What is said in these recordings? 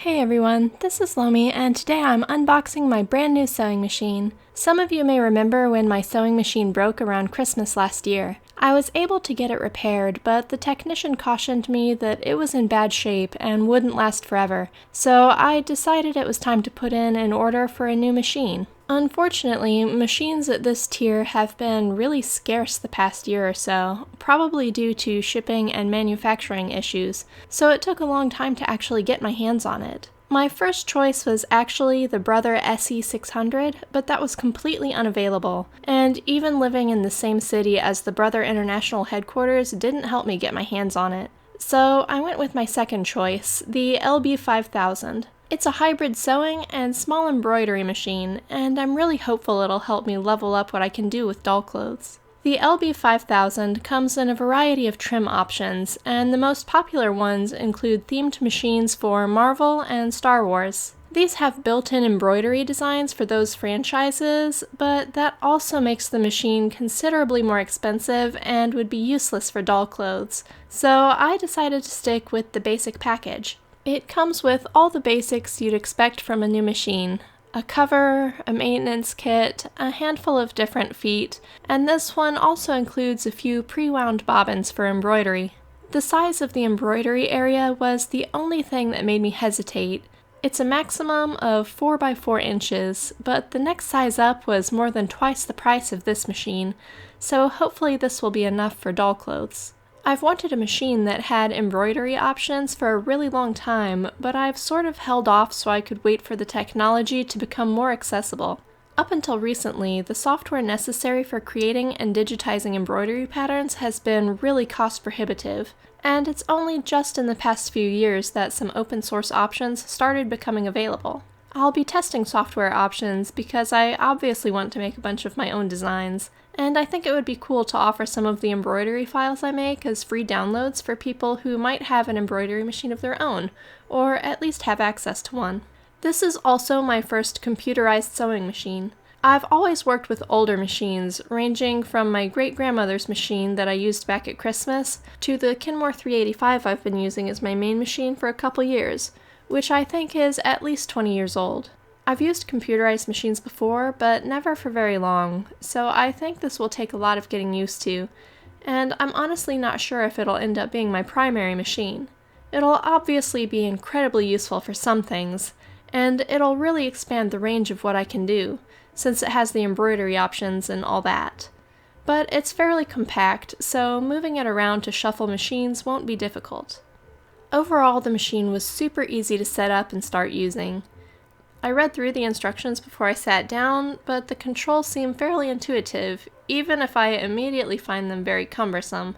Hey everyone, this is Lomi, and today I'm unboxing my brand new sewing machine. Some of you may remember when my sewing machine broke around Christmas last year. I was able to get it repaired, but the technician cautioned me that it was in bad shape and wouldn't last forever, so I decided it was time to put in an order for a new machine. Unfortunately, machines at this tier have been really scarce the past year or so, probably due to shipping and manufacturing issues, so it took a long time to actually get my hands on it. My first choice was actually the Brother LB5000, but that was completely unavailable, and even living in the same city as the Brother International headquarters didn't help me get my hands on it. So I went with my second choice, the LB5000. It's a hybrid sewing and small embroidery machine, and I'm really hopeful it'll help me level up what I can do with doll clothes. The LB5000 comes in a variety of trim options, and the most popular ones include themed machines for Marvel and Star Wars. These have built-in embroidery designs for those franchises, but that also makes the machine considerably more expensive and would be useless for doll clothes, so I decided to stick with the basic package. It comes with all the basics you'd expect from a new machine. A cover, a maintenance kit, a handful of different feet, and this one also includes a few pre-wound bobbins for embroidery. The size of the embroidery area was the only thing that made me hesitate. It's a maximum of 4 by 4 inches, but the next size up was more than twice the price of this machine, so hopefully this will be enough for doll clothes. I've wanted a machine that had embroidery options for a really long time, but I've sort of held off so I could wait for the technology to become more accessible. Up until recently, the software necessary for creating and digitizing embroidery patterns has been really cost prohibitive, and it's only just in the past few years that some open source options started becoming available. I'll be testing software options because I obviously want to make a bunch of my own designs, and I think it would be cool to offer some of the embroidery files I make as free downloads for people who might have an embroidery machine of their own, or at least have access to one. This is also my first computerized sewing machine. I've always worked with older machines, ranging from my great-grandmother's machine that I used back at Christmas, to the Kenmore 385 I've been using as my main machine for a couple years, which I think is at least 20 years old. I've used computerized machines before, but never for very long, so I think this will take a lot of getting used to, and I'm honestly not sure if it'll end up being my primary machine. It'll obviously be incredibly useful for some things, and it'll really expand the range of what I can do, since it has the embroidery options and all that. But it's fairly compact, so moving it around to shuffle machines won't be difficult. Overall, the machine was super easy to set up and start using. I read through the instructions before I sat down, but the controls seem fairly intuitive, even if I immediately find them very cumbersome.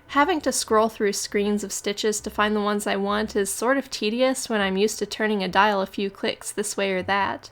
Having to scroll through screens of stitches to find the ones I want is sort of tedious when I'm used to turning a dial a few clicks this way or that.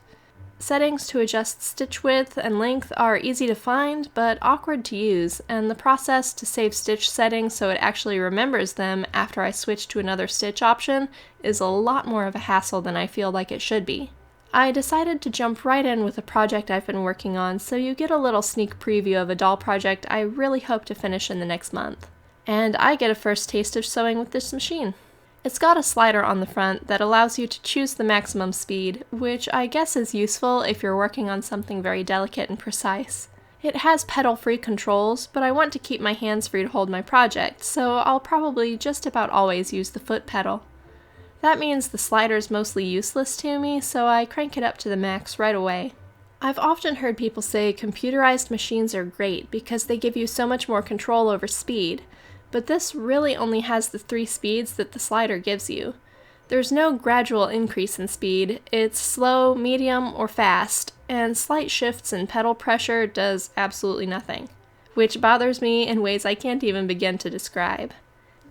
Settings to adjust stitch width and length are easy to find, but awkward to use, and the process to save stitch settings so it actually remembers them after I switch to another stitch option is a lot more of a hassle than I feel like it should be. I decided to jump right in with a project I've been working on, so you get a little sneak preview of a doll project I really hope to finish in the next month. And I get a first taste of sewing with this machine. It's got a slider on the front that allows you to choose the maximum speed, which I guess is useful if you're working on something very delicate and precise. It has pedal-free controls, but I want to keep my hands free to hold my project, so I'll probably just about always use the foot pedal. That means the slider's mostly useless to me, so I crank it up to the max right away. I've often heard people say computerized machines are great because they give you so much more control over speed, but this really only has the 3 speeds that the slider gives you. There's no gradual increase in speed, it's slow, medium, or fast, and slight shifts in pedal pressure does absolutely nothing, which bothers me in ways I can't even begin to describe.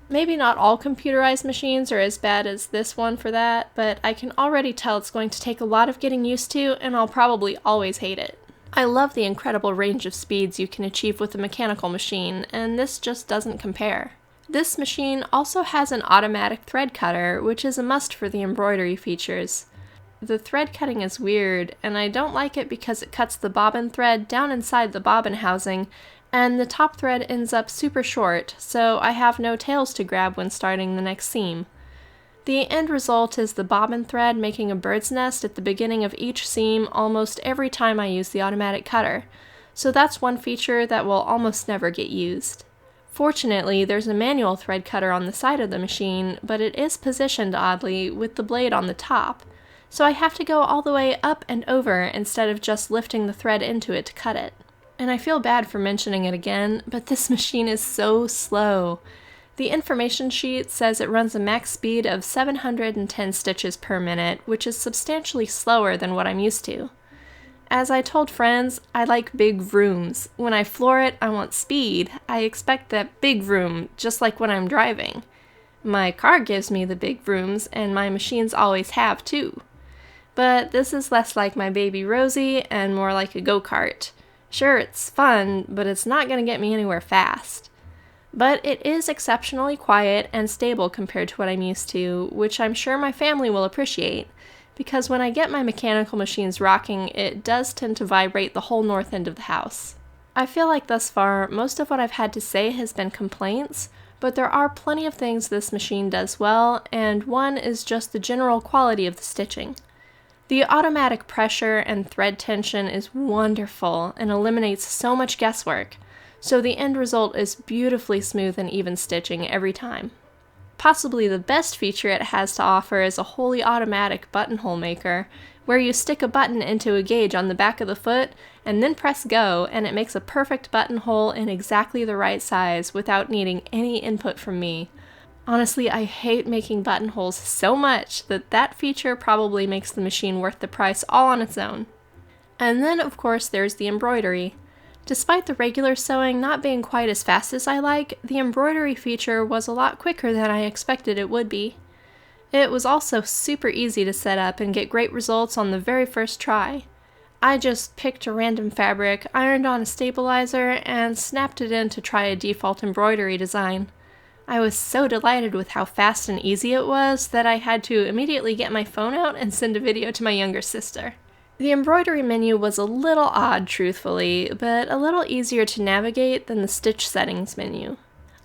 Maybe not all computerized machines are as bad as this one for that, but I can already tell it's going to take a lot of getting used to, and I'll probably always hate it. I love the incredible range of speeds you can achieve with a mechanical machine, and this just doesn't compare. This machine also has an automatic thread cutter, which is a must for the embroidery features. The thread cutting is weird, and I don't like it because it cuts the bobbin thread down inside the bobbin housing, and the top thread ends up super short, so I have no tails to grab when starting the next seam. The end result is the bobbin thread making a bird's nest at the beginning of each seam almost every time I use the automatic cutter, so that's one feature that will almost never get used. Fortunately, there's a manual thread cutter on the side of the machine, but it is positioned oddly with the blade on the top, so I have to go all the way up and over instead of just lifting the thread into it to cut it. And I feel bad for mentioning it again, but this machine is so slow. The information sheet says it runs a max speed of 710 stitches per minute, which is substantially slower than what I'm used to. As I told friends, I like big vrooms. When I floor it, I want speed. I expect that big vroom, just like when I'm driving. My car gives me the big vrooms, and my machines always have too. But this is less like my baby Rosie and more like a go-kart. Sure, it's fun, but it's not going to get me anywhere fast. But it is exceptionally quiet and stable compared to what I'm used to, which I'm sure my family will appreciate, because when I get my mechanical machines rocking, it does tend to vibrate the whole north end of the house. I feel like thus far, most of what I've had to say has been complaints, but there are plenty of things this machine does well, and one is just the general quality of the stitching. The automatic pressure and thread tension is wonderful and eliminates so much guesswork, so the end result is beautifully smooth and even stitching every time. Possibly the best feature it has to offer is a wholly automatic buttonhole maker, where you stick a button into a gauge on the back of the foot and then press go, and it makes a perfect buttonhole in exactly the right size without needing any input from me. Honestly, I hate making buttonholes so much that feature probably makes the machine worth the price all on its own. And then, of course, there's the embroidery. Despite the regular sewing not being quite as fast as I like, the embroidery feature was a lot quicker than I expected it would be. It was also super easy to set up and get great results on the very first try. I just picked a random fabric, ironed on a stabilizer, and snapped it in to try a default embroidery design. I was so delighted with how fast and easy it was that I had to immediately get my phone out and send a video to my younger sister. The embroidery menu was a little odd, truthfully, but a little easier to navigate than the stitch settings menu.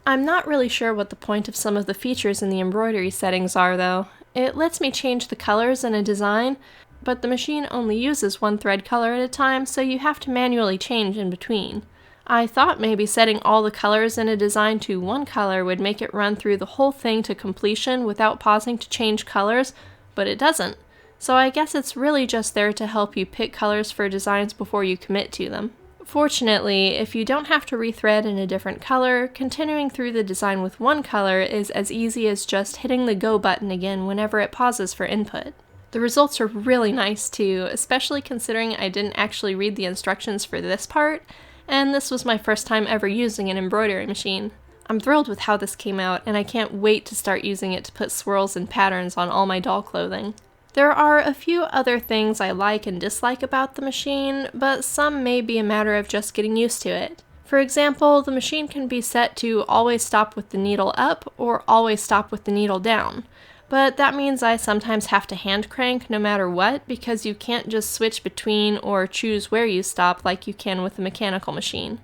I'm not really sure what the point of some of the features in the embroidery settings are, though. It lets me change the colors in a design, but the machine only uses one thread color at a time, so you have to manually change in between. I thought maybe setting all the colors in a design to one color would make it run through the whole thing to completion without pausing to change colors, but it doesn't. So I guess it's really just there to help you pick colors for designs before you commit to them. Fortunately, if you don't have to rethread in a different color, continuing through the design with one color is as easy as just hitting the go button again whenever it pauses for input. The results are really nice too, especially considering I didn't actually read the instructions for this part, and this was my first time ever using an embroidery machine. I'm thrilled with how this came out, and I can't wait to start using it to put swirls and patterns on all my doll clothing. There are a few other things I like and dislike about the machine, but some may be a matter of just getting used to it. For example, the machine can be set to always stop with the needle up or always stop with the needle down, but that means I sometimes have to hand crank no matter what because you can't just switch between or choose where you stop like you can with a mechanical machine.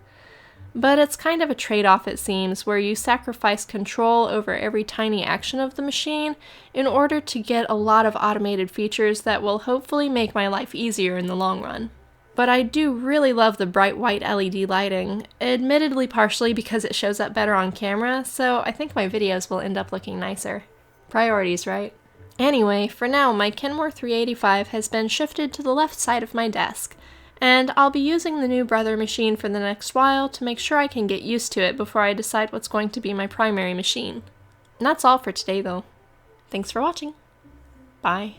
But it's kind of a trade-off, it seems, where you sacrifice control over every tiny action of the machine in order to get a lot of automated features that will hopefully make my life easier in the long run. But I do really love the bright white LED lighting, admittedly partially because it shows up better on camera, so I think my videos will end up looking nicer. Priorities, right? Anyway, for now, my Kenmore 385 has been shifted to the left side of my desk, and I'll be using the new Brother machine for the next while to make sure I can get used to it before I decide what's going to be my primary machine. And that's all for today, though. Thanks for watching. Bye.